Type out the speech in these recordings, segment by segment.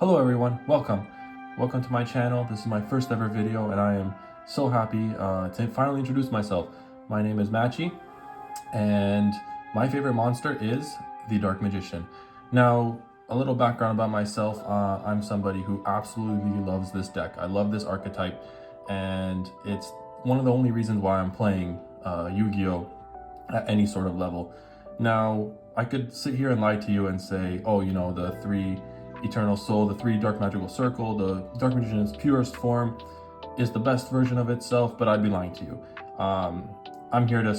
Hello everyone, welcome to my channel. This is my first ever video and I am so happy to finally introduce myself. My name is Machi and my favorite monster is the Dark Magician. Now, a little background about myself. I'm somebody who absolutely loves this deck. I love this archetype and it's one of the only reasons why I'm playing Yu-Gi-Oh! At any sort of level. Now, I could sit here and lie to you and say, oh, you know, the 3 Eternal Soul, the 3 Dark Magical Circle, the Dark Magician in its purest form is the best version of itself, but I'd be lying to you. I'm here to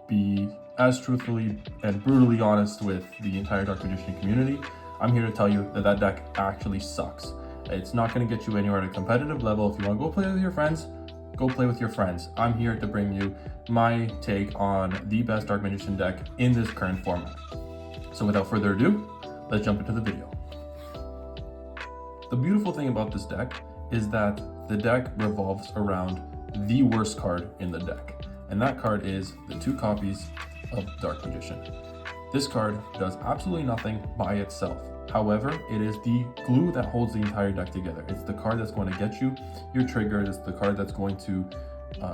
be as truthfully and brutally honest with the entire Dark Magician community. I'm here to tell you that that deck actually sucks. It's not going to get you anywhere at a competitive level. If you want to go play with your friends, go play with your friends. I'm here to bring you my take on the best Dark Magician deck in this current format. So without further ado, let's jump into the video. The beautiful thing about this deck is that the deck revolves around the worst card in the deck, and that card is the 2 copies of Dark Magician. This card does absolutely nothing by itself. However, it is the glue that holds the entire deck together. It's the card that's going to get you your triggers. It's the card that's going to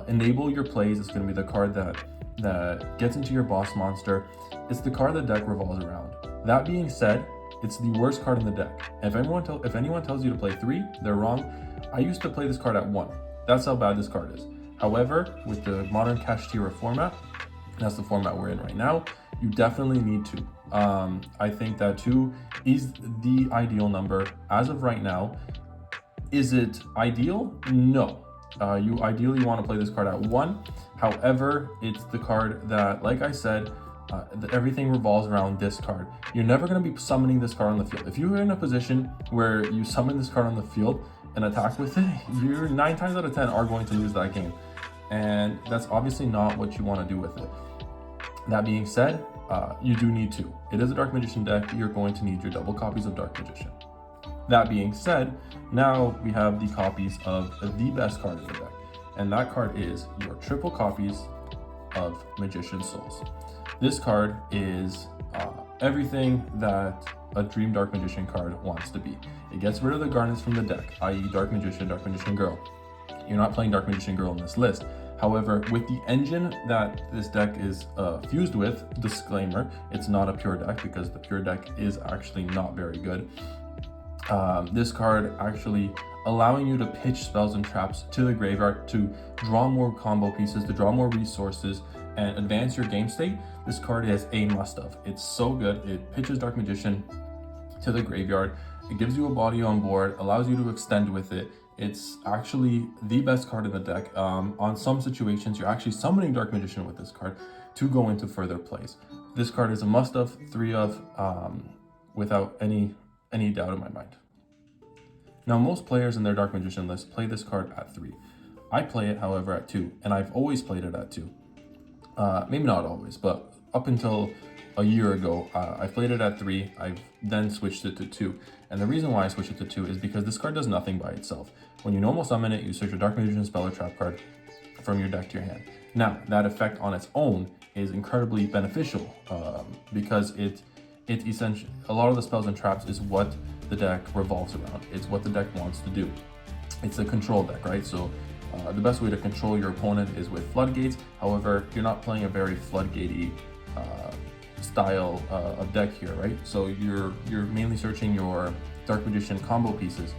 enable your plays. It's going to be the card that gets into your boss monster. It's the card the deck revolves around. That being said, it's the worst card in the deck. If anyone tells you to play 3, they're wrong. I used to play this card at 1. That's how bad this card is. However, with the modern Kashtira format, that's the format we're in right now, you definitely need 2. I think that 2 is the ideal number as of right now. Is it ideal? No. You ideally want to play this card at 1. However, it's the card that, like I said, everything revolves around this card. You're never going to be summoning this card on the field. If you're in a position where you summon this card on the field and attack with it, you're 9 times out of 10 are going to lose that game. And that's obviously not what you want to do with it. That being said, you do need 2. It is a Dark Magician deck. You're going to need your double copies of Dark Magician. That being said, now we have the copies of the best card in the deck. And that card is your triple copies of Magician Souls. This card is everything that a Dream Dark Magician card wants to be. It gets rid of the garnets from the deck, i.e. Dark Magician, Dark Magician Girl. You're not playing Dark Magician Girl in this list. However, with the engine that this deck is fused with, disclaimer, it's not a pure deck because the pure deck is actually not very good. This card actually allowing you to pitch spells and traps to the graveyard to draw more combo pieces, to draw more resources, and advance your game state. This card is a must-have. It's so good. It pitches Dark Magician to the graveyard. It gives you a body on board, allows you to extend with it. It's actually the best card in the deck. On some situations, you're actually summoning Dark Magician with this card to go into further plays. This card is a must-have, 3 of, without any doubt in my mind. Now, most players in their Dark Magician list play this card at 3. I play it, however, at 2, and I've always played it at 2. Maybe not always, but up until a year ago, I played it at 3. I've then switched it to 2. And the reason why I switched it to 2 is because this card does nothing by itself. When you normal summon it, you search your Dark Magician spell or trap card from your deck to your hand. Now, that effect on its own is incredibly beneficial because it essentially, a lot of the spells and traps is what the deck revolves around. It's what the deck wants to do. It's a control deck, right? So the best way to control your opponent is with floodgates. However, you're not playing a very floodgatey style of deck here, right? So you're mainly searching your Dark Magician combo pieces,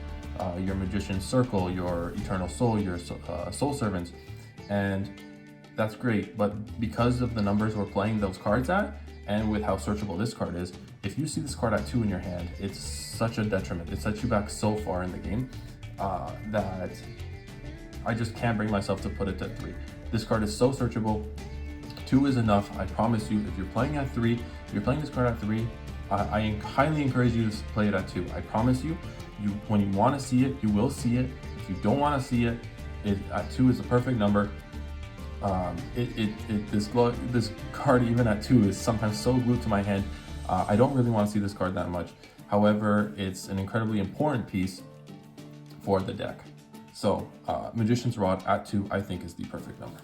your Magician Circle, your Eternal Soul, your Soul Servants, and that's great. But because of the numbers we're playing those cards at, and with how searchable this card is, if you see this card at 2 in your hand, it's such a detriment. It sets you back so far in the game that I just can't bring myself to put it to 3. This card is so searchable. 2 is enough. I promise you, if you're playing at 3, if you're playing this card at 3, I highly encourage you to play it at 2. I promise you, when you want to see it, you will see it. If you don't want to see it, at 2 is the perfect number. This card, even at 2, is sometimes so glued to my hand. I don't really want to see this card that much. However, it's an incredibly important piece for the deck. So Magician's Rod at 2, I think, is the perfect number.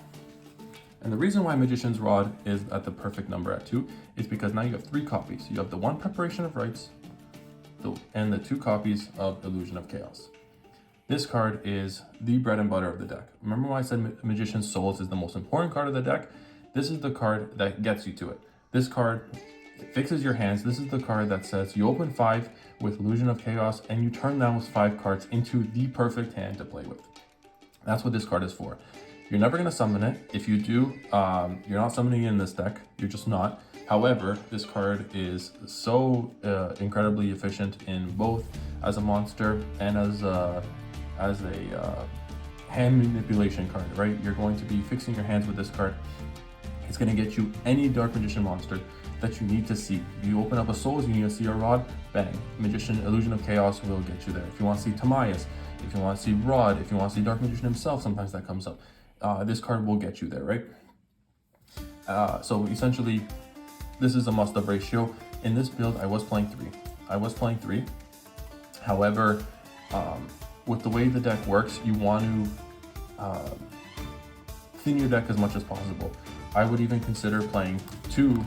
And the reason why Magician's Rod is at the perfect number at 2 is because now you have 3 copies. You have the 1 Preparation of Rites, and the 2 copies of Illusion of Chaos. This card is the bread and butter of the deck. Remember when I said Magician's Souls is the most important card of the deck? This is the card that gets you to it. This card fixes your hands. This is the card that says you open 5 with Illusion of Chaos and you turn those 5 cards into the perfect hand to play with. That's what this card is for. You're never going to summon it. If you do, you're not summoning it in this deck. You're just not. However, this card is so incredibly efficient in both as a monster and as a hand manipulation card, right? You're going to be fixing your hands with this card. It's going to get you any Dark Magician monster that you need to see. You open up a Souls, you need to see a Rod, bang. Magician Illusion of Chaos will get you there. If you want to see Timaeus, if you want to see Rod, if you want to see Dark Magician himself, sometimes that comes up. This card will get you there, right? So essentially, this is a must-have ratio. In this build, I was playing 3. However, with the way the deck works, you want to thin your deck as much as possible. I would even consider playing 2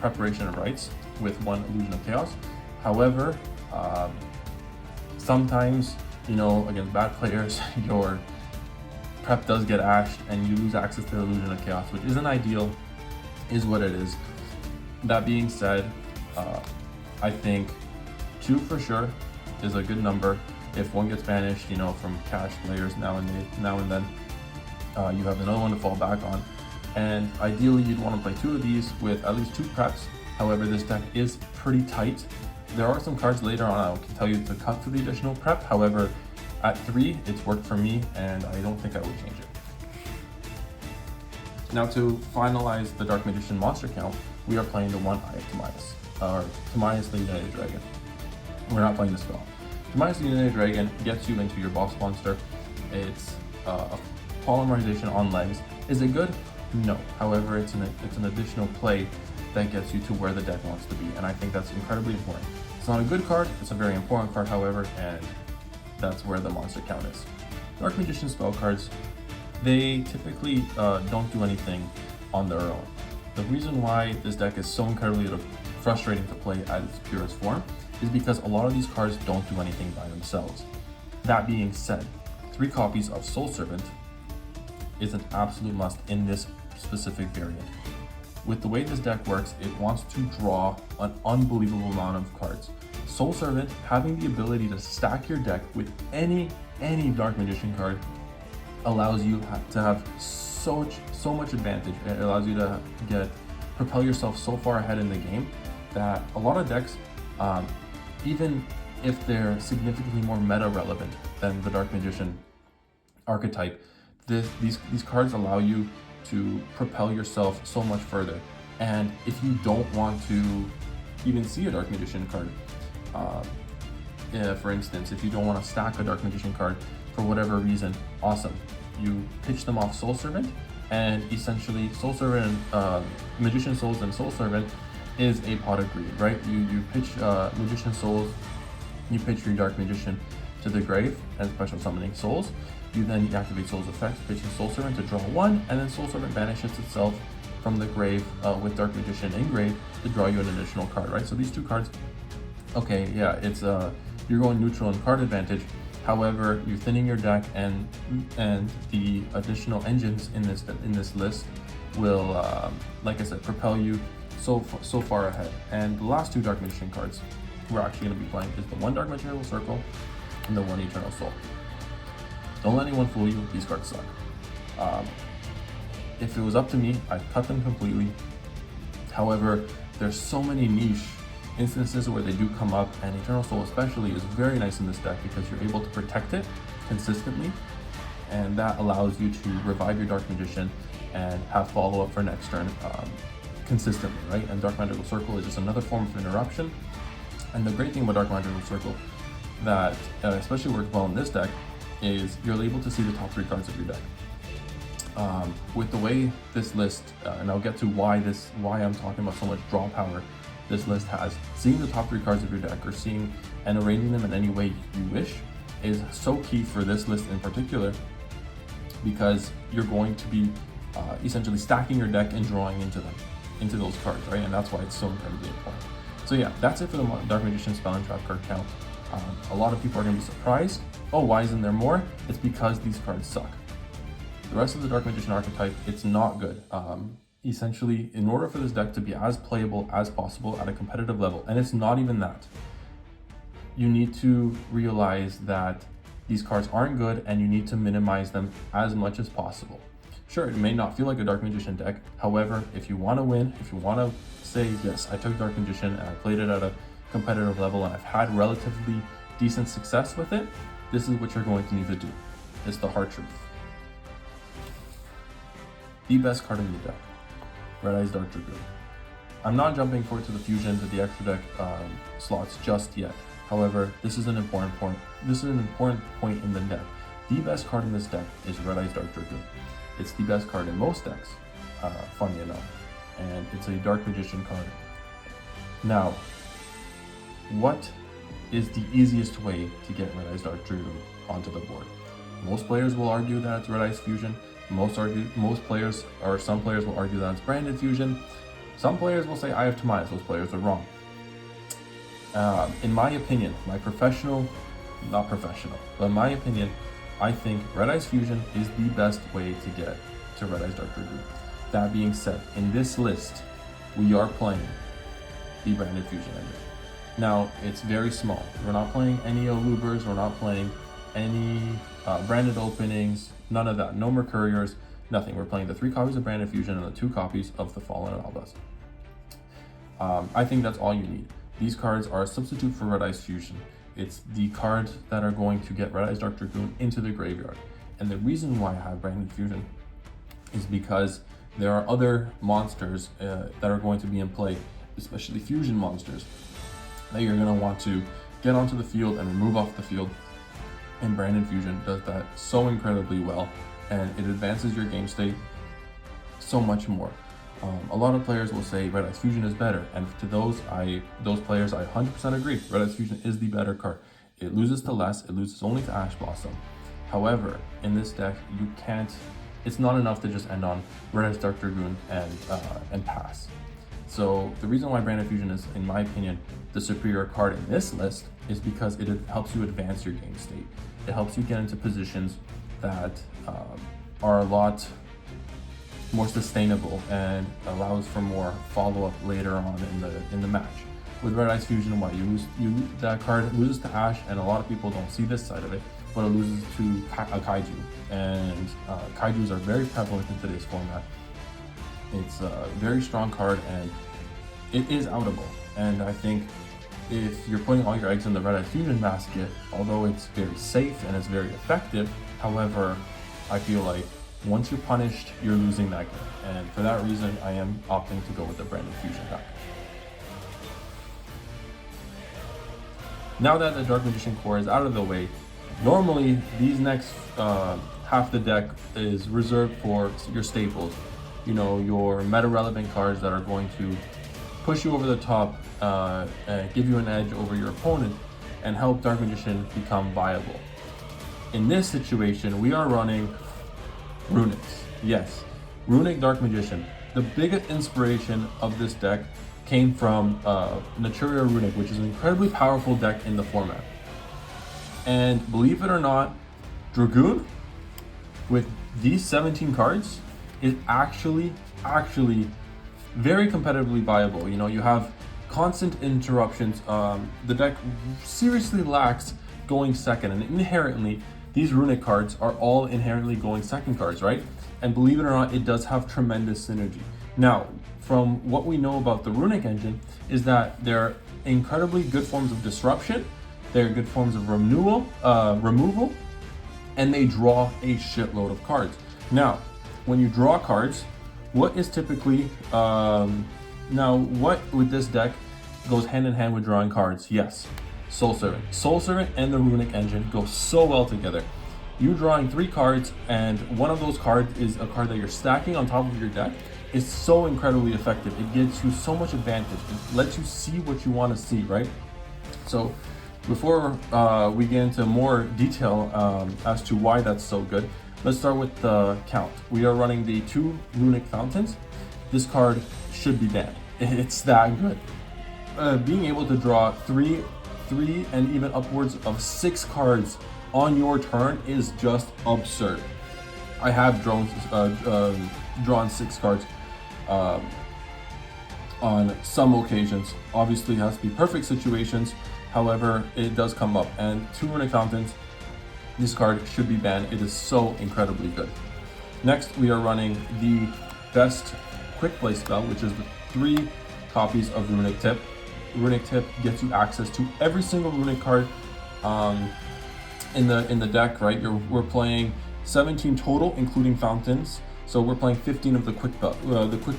Preparation of Rites with 1 Illusion of Chaos. However, sometimes, against bad players, your prep does get ashed and you lose access to the Illusion of Chaos, which isn't ideal, is what it is. That being said, I think 2 for sure is a good number. If 1 gets banished, from cash players now and then, you have another one to fall back on. And ideally, you'd want to play 2 of these with at least 2 preps. However, this deck is pretty tight. There are some cards later on I can tell you to cut for the additional prep. However, at 3, it's worked for me, and I don't think I would change it. Now, to finalize the Dark Magician monster count, we are playing the 1-Eye Timaeus, or Timaeus the United Dragon. We're not playing the spell. Timaeus the United Dragon gets you into your boss monster. It's a polymerization on legs. Is it good? No. However, it's an additional play that gets you to where the deck wants to be, and I think that's incredibly important. It's not a good card, it's a very important card, however, and that's where the monster count is. Dark Magician spell cards, they typically don't do anything on their own. The reason why this deck is so incredibly frustrating to play at its purest form is because a lot of these cards don't do anything by themselves. That being said, 3 copies of Soul Servant is an absolute must in this specific variant. With the way this deck works, it wants to draw an unbelievable amount of cards. Soul Servant, having the ability to stack your deck with any Dark Magician card, allows you to have so much advantage. It allows you to propel yourself so far ahead in the game that a lot of decks, even if they're significantly more meta relevant than the Dark Magician archetype, these cards allow you to propel yourself so much further. And if you don't want to even see a Dark Magician card, for instance, if you don't want to stack a Dark Magician card for whatever reason, awesome. You pitch them off Soul Servant, and essentially Soul Servant, Magician Souls and Soul Servant is a pot of greed, right? You pitch Magician Souls, you pitch your Dark Magician to the grave and special summoning souls. You then activate Soul's effects, pitching Soul Servant to draw 1, and then Soul Servant banishes itself from the grave with Dark Magician in grave to draw you an additional card, right? So these 2 cards, okay, yeah, it's you're going neutral in card advantage. However, you're thinning your deck, and the additional engines in this list will, like I said, propel you so far ahead. And the last 2 Dark Magician cards we're actually going to be playing is the 1 Dark Material Circle and the 1 Eternal Soul. Don't let anyone fool you, these cards suck. If it was up to me, I'd cut them completely. However, there's so many niche instances where they do come up, and Eternal Soul especially is very nice in this deck because you're able to protect it consistently, and that allows you to revive your Dark Magician and have follow-up for next turn consistently, right? And Dark Magical Circle is just another form of interruption. And the great thing about Dark Magical Circle that especially works well in this deck is you're able to see the top 3 cards of your deck. With the way this list, and I'll get to why I'm talking about so much draw power this list has, seeing the top 3 cards of your deck or seeing and arranging them in any way you wish is so key for this list in particular, because you're going to be essentially stacking your deck and drawing into those cards, right? And that's why it's so incredibly important. So yeah, that's it for the Dark Magician Spell and Trap card count. A lot of people are going to be surprised. Oh, why isn't there more? It's because these cards suck. The rest of the Dark Magician archetype, it's not good. Essentially, in order for this deck to be as playable as possible at a competitive level, and it's not even that, you need to realize that these cards aren't good and you need to minimize them as much as possible. Sure, it may not feel like a Dark Magician deck. However, if you want to win, if you want to say, yes, I took Dark Magician and I played it at a competitive level and I've had relatively decent success with it, this is what you're going to need to do. It's the hard truth. The best card in the deck, Red Eyes Dark Dragoon. I'm not jumping forward to the fusion, to the extra deck slots just yet. However, this is an important point. This is an important point in the deck. The best card in this deck is Red Eyes Dark Dragoon. It's the best card in most decks, funny enough, and it's a Dark Magician card. Now, what is the easiest way to get Red Eyes Dark Dragoon onto the board? Most players will argue that it's Red Eyes Fusion. Most players, or some players, will argue that it's Branded Fusion. Some players will say Eye of Timaeus. Those players are wrong. In my opinion, not professional, but in my opinion, I think Red Eyes Fusion is the best way to get to Red Eyes Dark Dragoon. That being said, in this list, we are playing the Branded Fusion engine. Now, it's very small. We're not playing any Olubers, we're not playing any branded openings, none of that. No Mercuriors, nothing. We're playing the 3 copies of Branded Fusion and the 2 copies of the Fallen Albas. I think that's all you need. These cards are a substitute for Red Eyes Fusion. It's the cards that are going to get Red Eyes Dark Dragoon into the graveyard. And the reason why I have Branded Fusion is because there are other monsters that are going to be in play, especially fusion monsters, that you're going to want to get onto the field and remove off the field. And Branded Fusion does that so incredibly well, and it advances your game state so much more. A lot of players will say Red Eyes Fusion is better, and to those players, I 100% agree. Red Eyes Fusion is the better card. It loses to less, it loses only to Ash Blossom. However, in this deck, you can't. It's not enough to just end on Red Eyes Dark Dragoon and pass. So the reason why Branded Fusion is, in my opinion, the superior card in this list is because it helps you advance your game state. It helps you get into positions that are a lot more sustainable and allows for more follow-up later on in the match. With Red Eyes Fusion, that card loses to Ash, and a lot of people don't see this side of it, but it loses to a Kaiju, and Kaijus are very prevalent in today's format. It's a very strong card, and it is outable. And I think if you're putting all your eggs in the Red Eyes Fusion basket, although it's very safe and it's very effective, however, I feel like once you're punished, you're losing that game. And for that reason, I am opting to go with the Branded Fusion deck. Now that the Dark Magician core is out of the way, normally these next half the deck is reserved for your staples. You know, your meta-relevant cards that are going to push you over the top, and give you an edge over your opponent, and help Dark Magician become viable. In this situation, we are running Runics. Yes, Runic Dark Magician. The biggest inspiration of this deck came from Naturia Runic, which is an incredibly powerful deck in the format. And believe it or not, Dragoon, with these 17 cards, is actually very competitively viable. You know, you have constant interruptions. The deck seriously lacks going second, and inherently, these Runic cards are all inherently going second cards, right? And believe it or not, it does have tremendous synergy. Now, from what we know about the Runic engine, is that they're incredibly good forms of disruption, they're good forms of removal, and they draw a shitload of cards. Now, when you draw cards, what is typically, what with this deck goes hand in hand with drawing cards? Yes, Soul Servant. Soul Servant and the Runic engine go so well together. You drawing 3 cards, and one of those cards is a card that you're stacking on top of your deck, is so incredibly effective. It gives you so much advantage. It lets you see what you want to see, right? So before we get into more detail as to why that's so good, let's start with the count. We are running the 2 Runic Fountains. This card should be banned. It's that good. being able to draw three, and even upwards of 6 cards on your turn is just absurd. I have drawn 6 cards on some occasions. Obviously, it has to be perfect situations. However, it does come up. And 2 Runic Fountains, this card should be banned. It is so incredibly good. Next, we are running the best quick play spell, which is the 3 copies of Runic Tip. Runic Tip gets you access to every single Runic card in the deck, right? We're playing 17 total, including fountains. So we're playing 15 of the quick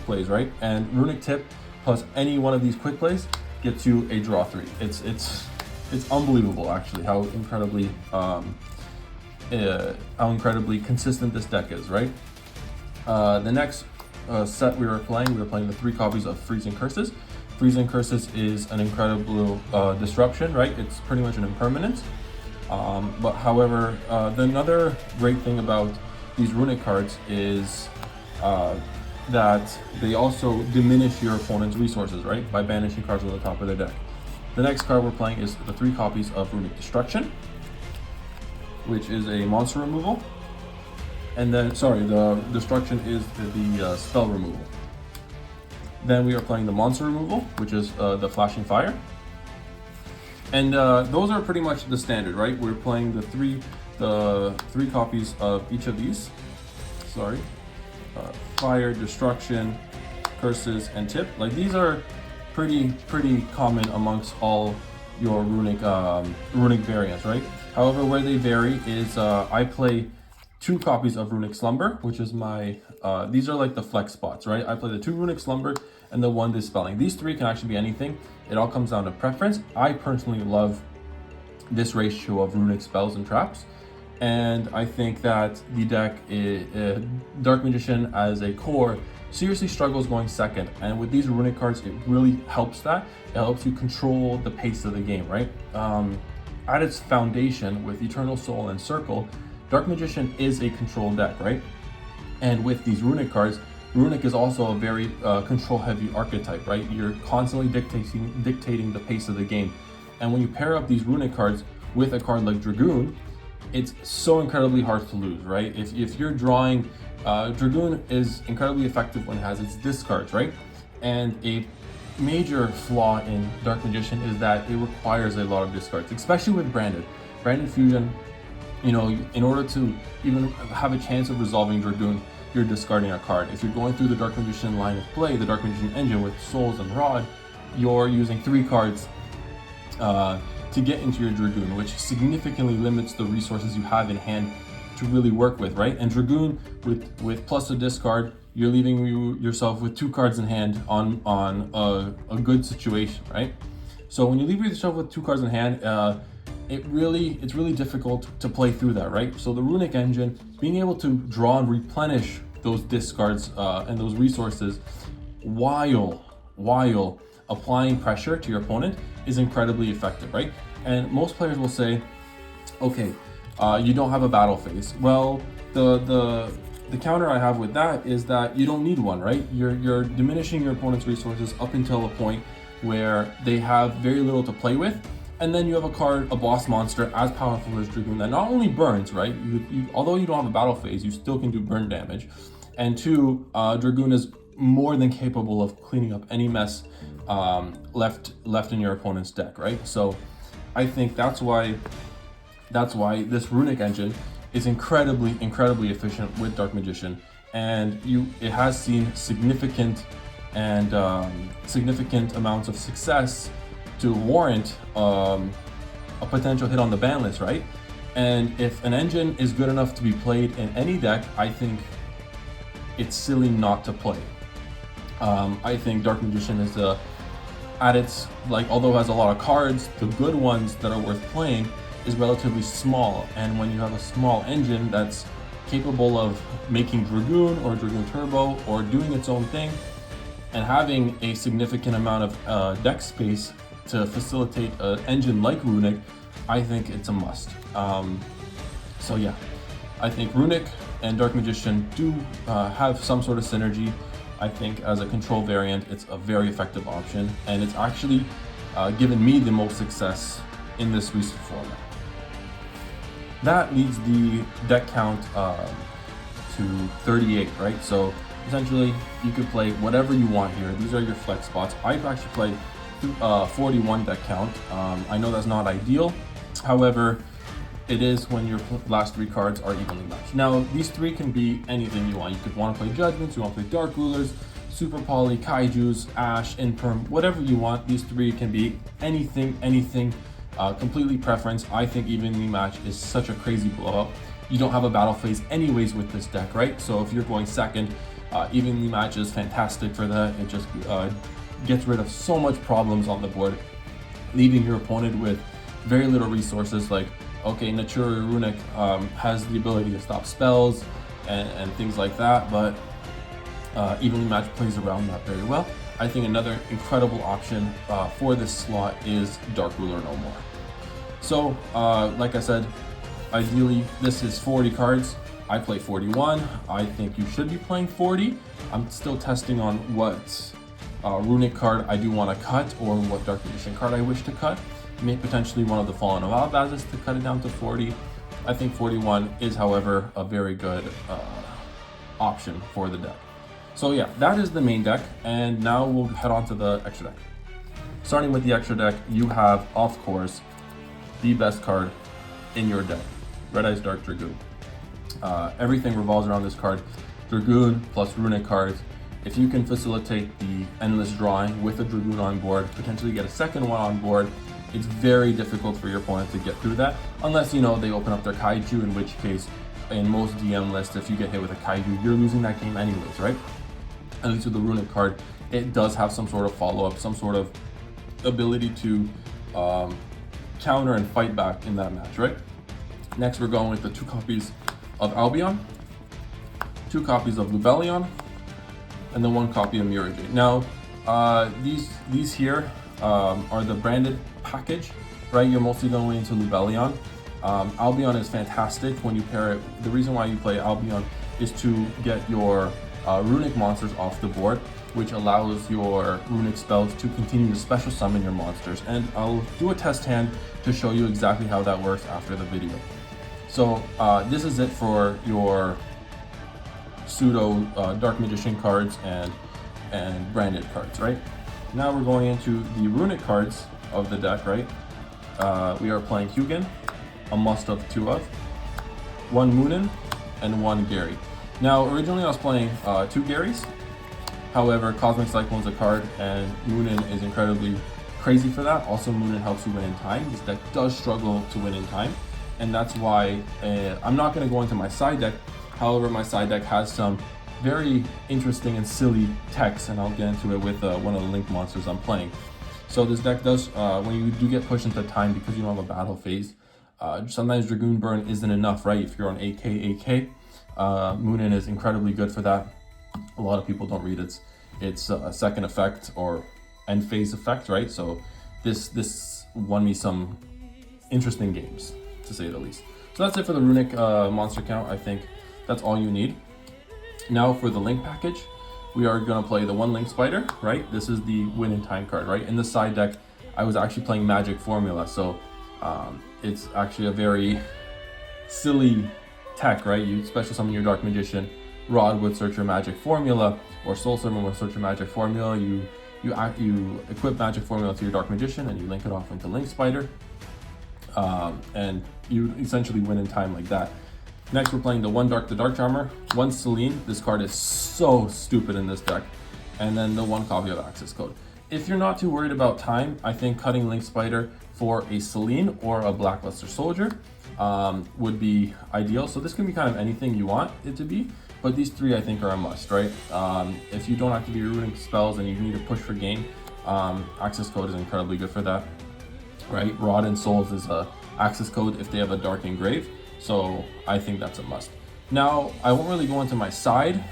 plays, right? And Runic Tip plus any one of these quick plays gets you a draw 3. It's unbelievable, actually, how incredibly consistent this deck is, right? The next set we were playing the 3 copies of Freezing Curses. Freezing Curses is an incredible disruption, right? It's pretty much an impermanence. But however, another great thing about these Runic cards is that they also diminish your opponent's resources, right? By banishing cards on the top of their deck. The next card we're playing is the 3 copies of Runic Destruction, which is a monster removal. And then, the destruction is the spell removal. Then we are playing the monster removal, which is the Flashing Fire. And those are pretty much the standard, right? We're playing the three copies of each of these. Fire, Destruction, Curses, and Tip. Like, these are pretty common amongst all your runic variants, right? However, where they vary is I play 2 copies of Runic Slumber, which is my these are like the flex spots, right? I play the 2 Runic Slumber and the 1 Dispelling. These 3 can actually be anything. It all comes down to preference. I personally love this ratio of runic spells and traps, and I think that the deck Dark Magician as a core seriously struggles going second, and with these runic cards it really helps that. It helps you control the pace of the game, right? At its foundation, with Eternal Soul and Circle, Dark Magician is a control deck, right? And with these runic cards, Runic is also a very control-heavy archetype, right? You're constantly dictating the pace of the game. And when you pair up these runic cards with a card like Dragoon, it's so incredibly hard to lose, right? If you're drawing, Dragoon is incredibly effective when it has its discards, right? And a major flaw in Dark Magician is that it requires a lot of discards, especially with Branded Fusion. You know, in order to even have a chance of resolving Dragoon, you're discarding a card. If you're going through the Dark Magician line of play, the Dark Magician engine with Souls and Rod, you're using 3 cards to get into your Dragoon, which significantly limits the resources you have in hand to really work with, right? And Dragoon with plus a discard, you're leaving yourself with 2 cards in hand on a good situation, right? So when you leave yourself with 2 cards in hand, it's really difficult to play through that, right? So the Runic engine, being able to draw and replenish those discards and those resources while applying pressure to your opponent is incredibly effective, right? And most players will say, okay, you don't have a battle phase. Well, the counter I have with that is that you don't need one, right? You're diminishing your opponent's resources up until a point where they have very little to play with. And then you have a boss monster as powerful as Dragoon that not only burns, right? Although you don't have a battle phase, you still can do burn damage. And 2, Dragoon is more than capable of cleaning up any mess left in your opponent's deck, right? So I think that's why this Runic engine is incredibly efficient with Dark Magician, and it has seen significant amounts of success to warrant a potential hit on the ban list, right? And if an engine is good enough to be played in any deck, I think it's silly not to play. I think Dark Magician is at its, like, although it has a lot of cards, the good ones that are worth playing is relatively small. And when you have a small engine that's capable of making Dragoon or Dragoon Turbo or doing its own thing and having a significant amount of deck space to facilitate an engine like Runic, I think it's a must. So yeah, I think Runic and Dark Magician do have some sort of synergy. I think as a control variant, it's a very effective option, and it's actually given me the most success in this recent format. That leads the deck count to 38, right? So essentially, you could play whatever you want here. These are your flex spots. I've actually played 41 deck count. I know that's not ideal. However, it is when your last 3 cards are evenly matched. Now, these 3 can be anything you want. You could want to play Judgments, you want to play Dark Rulers, Super Poly, Kaijus, Ash, Imperm, whatever you want. These 3 can be anything, completely preference. I think evenly matched is such a crazy blowout. You don't have a battle phase anyways with this deck, right? So if you're going second, evenly match is fantastic for that. It just gets rid of so much problems on the board, leaving your opponent with very little resources. Like, okay, Natura Runic has the ability to stop spells and things like that, but evenly match plays around that very well. I think another incredible option for this slot is Dark Ruler No More. So, like I said, ideally this is 40 cards. I play 41. I think you should be playing 40. I'm still testing on what Runic card I do want to cut, or what Dark Magician card I wish to cut. Maybe potentially one of the Fallen of Albazes to cut it down to 40. I think 41 is, however, a very good option for the deck. So yeah, that is the main deck, and now we'll head on to the extra deck. Starting with the extra deck, you have, of course, the best card in your deck, Red Eyes Dark Dragoon. Everything revolves around this card. Dragoon plus Runic cards. If you can facilitate the endless drawing with a Dragoon on board, potentially get a second one on board, it's very difficult for your opponent to get through that, unless, you know, they open up their Kaiju, in which case, in most DM lists, if you get hit with a Kaiju, you're losing that game anyways, right? At least with the Runic card, it does have some sort of follow-up, some sort of ability to counter and fight back in that match, right? Next, we're going with the 2 copies of Albion, 2 copies of Lubellion, and then 1 copy of Mirajade. Now, these here are the branded package, right? You're mostly going into Lubellion. Albion is fantastic when you pair it. The reason why you play Albion is to get your Runic monsters off the board, which allows your Runic spells to continue to special summon your monsters. And I'll do a test hand to show you exactly how that works after the video. So this is it for your pseudo Dark Magician cards and branded cards, right? Now we're going into the Runic cards of the deck, right? We are playing Hugin, a must of 2 of, 1 Moonin, and 1 Gary. Now, originally I was playing 2 Garys. However, Cosmic Cyclone is a card, and Moonin is incredibly crazy for that. Also, Moonin helps you win in time. This deck does struggle to win in time, and that's why I'm not going to go into my side deck. However, my side deck has some very interesting and silly techs, and I'll get into it with one of the Link monsters I'm playing. So this deck does, when you do get pushed into time because you don't have a battle phase, sometimes Dragoon Burn isn't enough, right? If you're on AK, Moonin is incredibly good for that. A lot of people don't read its second effect or end phase effect, right? So this won me some interesting games, to say the least. So that's it for the Runic monster count. I think that's all you need. Now for the Link package, we are going to play the 1 Link Spider, right? This is the win in time card, right? In the side deck, I was actually playing Magic Formula, so it's actually a very silly tech, right? You special summon your Dark Magician, Rod would search your Magic Formula, or Soul Servant would search your Magic Formula. You equip Magic Formula to your Dark Magician, and you link it off into Link Spider, and you essentially win in time like that. Next, we're playing the Dark Charmer, 1 Selene. This card is so stupid in this deck, and then the 1 copy of Access Code. If you're not too worried about time, I think cutting Link Spider for a Selene or a Blackluster Soldier would be ideal. So this can be kind of anything you want it to be, but these 3 I think are a must, right? If you don't activate your Runic spells and you need to push for game, Access Code is incredibly good for that, right? Rod and Souls is a Access Code if they have a Dark Engrave, so I think that's a must. Now, I won't really go into my side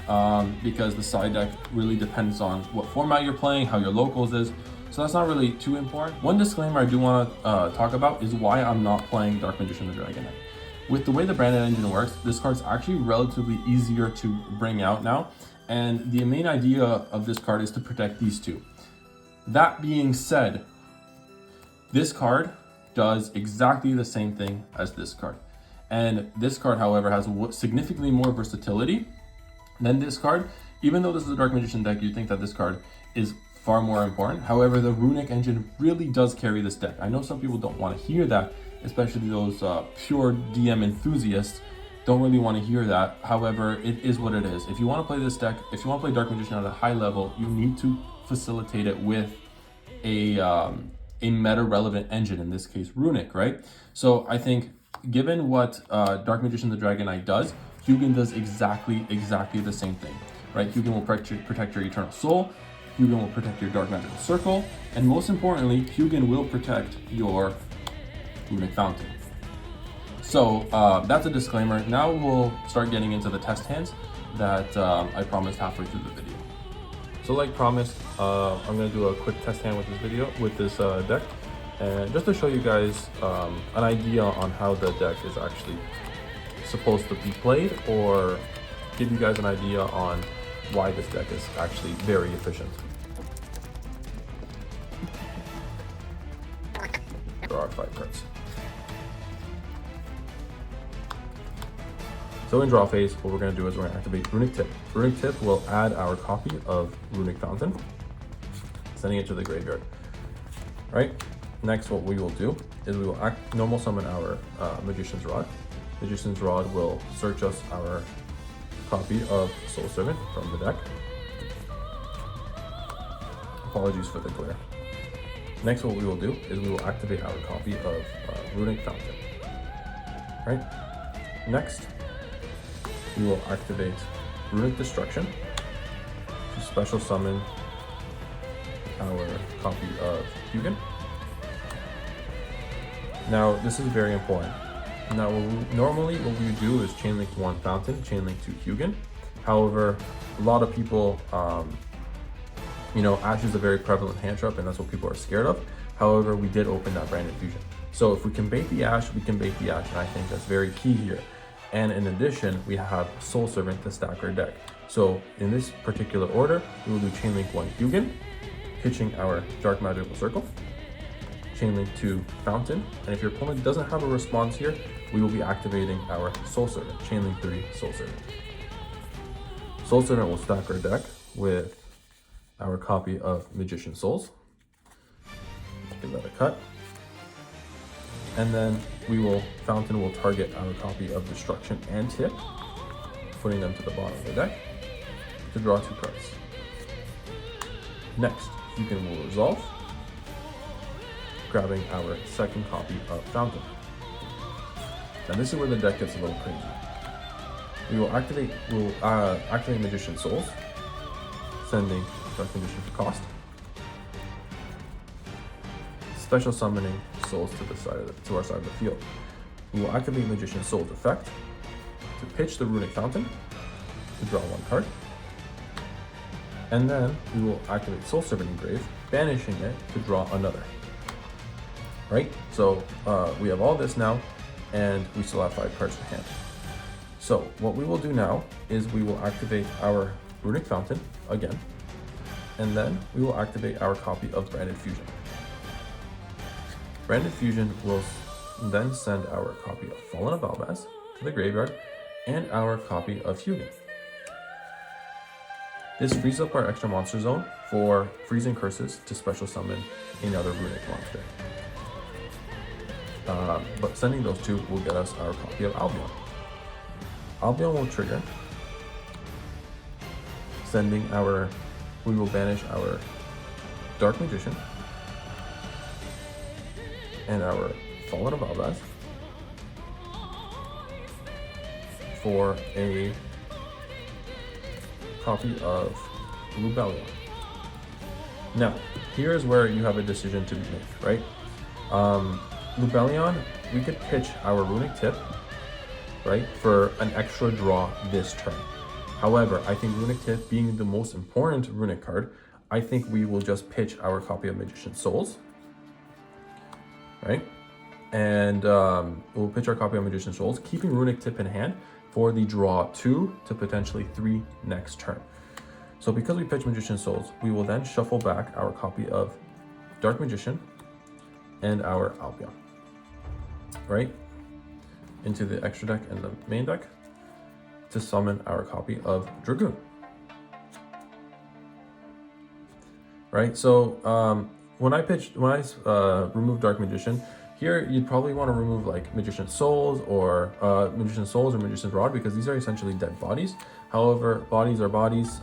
because the side deck really depends on what format you're playing, how your locals is, so that's not really too important. One disclaimer I do want to talk about is why I'm not playing Dark Magician the Dragon Knight. With the way the branded engine works, this card's actually relatively easier to bring out now, And the main idea of this card is to protect these two. That being said, this card does exactly the same thing as this card. And this card, however, has significantly more versatility than this card. Even though this is a Dark Magician deck, you think that this card is far more important. However, the Runic engine really does carry this deck. I know some people don't want to hear that, especially those pure DM enthusiasts don't really want to hear that. However, it is what it is. If you want to play this deck, if you want to play Dark Magician at a high level, you need to facilitate it with a meta relevant engine, in this case Runic, right? So I think given what Dark Magician the Dragon Knight does, Hugin does exactly the same thing, right? Hugin will protect your Eternal Soul, Hugin will protect your Dark Magical Circle, and most importantly, Hugin will protect your Runic Fountain. So that's a disclaimer. Now we'll start getting into the test hands that I promised halfway through the video. So like promised, I'm gonna do a quick test hand with this deck, and just to show you guys an idea on how the deck is actually supposed to be played, or give you guys an idea on why this deck is actually very efficient. There are 5 cards. So in draw phase, what we're going to do is we're going to activate Runic Tip. Runic Tip will add our copy of Runic Fountain, sending it to the graveyard. Right? Next, what we will do is we will normal summon our Magician's Rod. Magician's Rod will search us our copy of Soul Servant from the deck. Apologies for the glare. Next, what we will do is we will activate our copy of Runic Fountain. Right? Next, we will activate Runic Destruction to special summon our copy of Hugin. Now, this is very important. Now, normally what we do is chainlink 1 Fountain, chainlink 2 Hugin. However, a lot of people, Ash is a very prevalent hand trap, and that's what people are scared of. However, we did open that Branded Fusion. So if we can bait the Ash, we can bait the Ash, and I think that's very key here. And in addition, we have Soul Servant to stack our deck. So in this particular order, we will do Chainlink 1 Hugin, pitching our Dark Magical Circle, Chainlink 2 Fountain, and if your opponent doesn't have a response here, we will be activating our Soul Servant, Chainlink 3 Soul Servant. Soul Servant will stack our deck with our copy of Magician Souls. Give that a cut. And then Fountain will target our copy of Destruction and Tip, putting them to the bottom of the deck to draw 2 cards. Next, Hugin will resolve, grabbing our second copy of Fountain. Now this is where the deck gets a little crazy. We'll activate Magician Souls, sending Dark Magician for cost, special summoning souls to our side of the field. We will activate Magician Soul's effect to pitch the Runic Fountain to draw 1 card. And then we will activate Soul Servant Engrave, banishing it to draw another. Right? So we have all this now, and we still have 5 cards in hand. So what we will do now is we will activate our Runic Fountain again, and then we will activate our copy of Branded Fusion. Branded Fusion will then send our copy of Fallen of Albaz to the graveyard and our copy of Hugin. This frees up our extra monster zone for freezing curses to special summon another Runic monster. But sending those 2 will get us our copy of Albion. Albion will trigger, we will banish our Dark Magician and our Fallen of Albaz for a copy of Lubellion. Now, here's where you have a decision to be made, right? Lubellion, we could pitch our Runic Tip, right, for an extra draw this turn. However, I think Runic Tip being the most important Runic card, I think we will just pitch our copy of Magician Souls, right? And we'll pitch our copy of Magician Souls, keeping Runic Tip in hand for the draw 2 to potentially 3 next turn. So because we pitch Magician Souls, we will then shuffle back our copy of Dark Magician and our Albion, right, into the extra deck and the main deck to summon our copy of Dragoon. Right, so when I remove Dark Magician, here you'd probably want to remove like Magician Souls or Magician's Rod, because these are essentially dead bodies. However, bodies are bodies.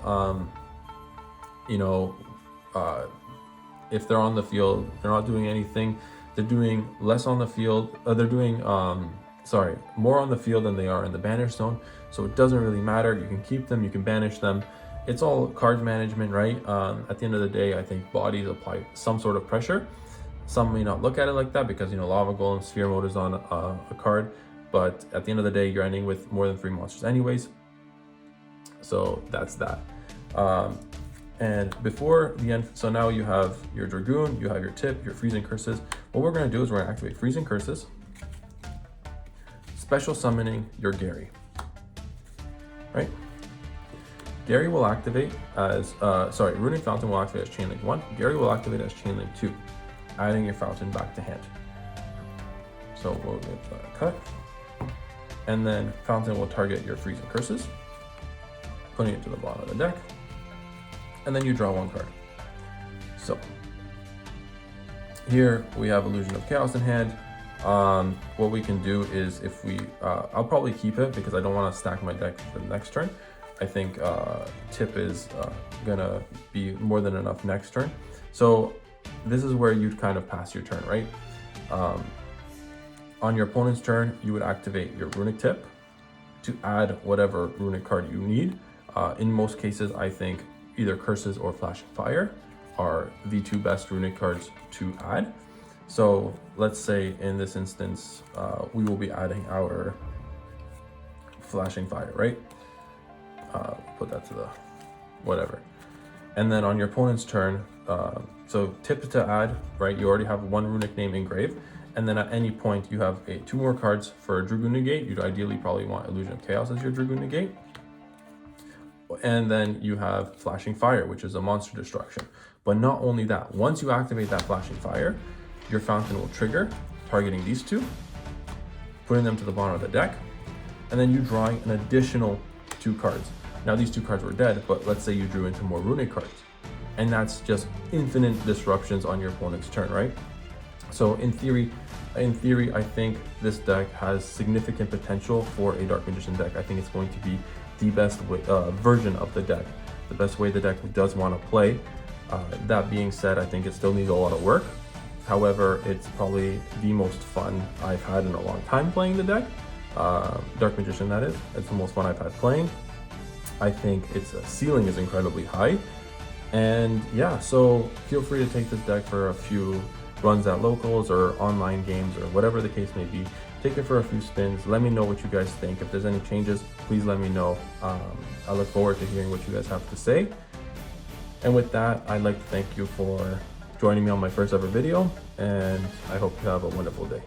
If they're on the field, they're not doing anything. They're doing less on the field. They're doing more on the field than they are in the banish zone. So it doesn't really matter. You can keep them, you can banish them. It's all card management, right? At the end of the day, I think bodies apply some sort of pressure. Some may not look at it like that because, Lava Golem Sphere Mode is on a card, but at the end of the day, you're ending with more than 3 monsters anyways. So that's that. And before the end, so now you have your Dragoon, you have your Tip, your Freezing Curses. What we're gonna do is we're gonna activate Freezing Curses, special summoning your Gary, right? Gary will activate as, Runic Fountain will activate as Chain Link 1. Gary will activate as Chain Link 2, adding your Fountain back to hand. So we'll get that cut. And then Fountain will target your Freezing Curses, putting it to the bottom of the deck. And then you draw 1 card. So here we have Illusion of Chaos in hand. What we can do is if we, I'll probably keep it because I don't want to stack my deck for the next turn. I think Tip is gonna be more than enough next turn. So this is where you'd kind of pass your turn, right? On your opponent's turn, you would activate your Runic Tip to add whatever Runic card you need. In most cases, I think either Curses or Flashing Fire are the 2 best Runic cards to add. So let's say in this instance, we will be adding our Flashing Fire, right? Put that to the whatever. And then on your opponent's turn, so Tip to add, right? You already have 1 Runic name engraved. And then at any point you have 2 more cards for Dragoon Negate. You'd ideally probably want Illusion of Chaos as your Dragoon Negate. And then you have Flashing Fire, which is a monster destruction. But not only that, once you activate that Flashing Fire, your Fountain will trigger, targeting these 2, putting them to the bottom of the deck, and then you drawing an additional 2 cards. Now these 2 cards were dead, but let's say you drew into more Runic cards. And that's just infinite disruptions on your opponent's turn, right? So in theory, I think this deck has significant potential for a Dark Magician deck. I think it's going to be the best version of the deck, the best way the deck does want to play. That being said, I think it still needs a lot of work. However, it's probably the most fun I've had in a long time playing the deck. Dark Magician, that is. It's the most fun I've had playing. I think its ceiling is incredibly high. And yeah, so feel free to take this deck for a few runs at locals or online games or whatever the case may be. Take it for a few spins. Let me know what you guys think. If there's any changes, please let me know. I look forward to hearing what you guys have to say. And with that, I'd like to thank you for joining me on my first ever video, and I hope you have a wonderful day.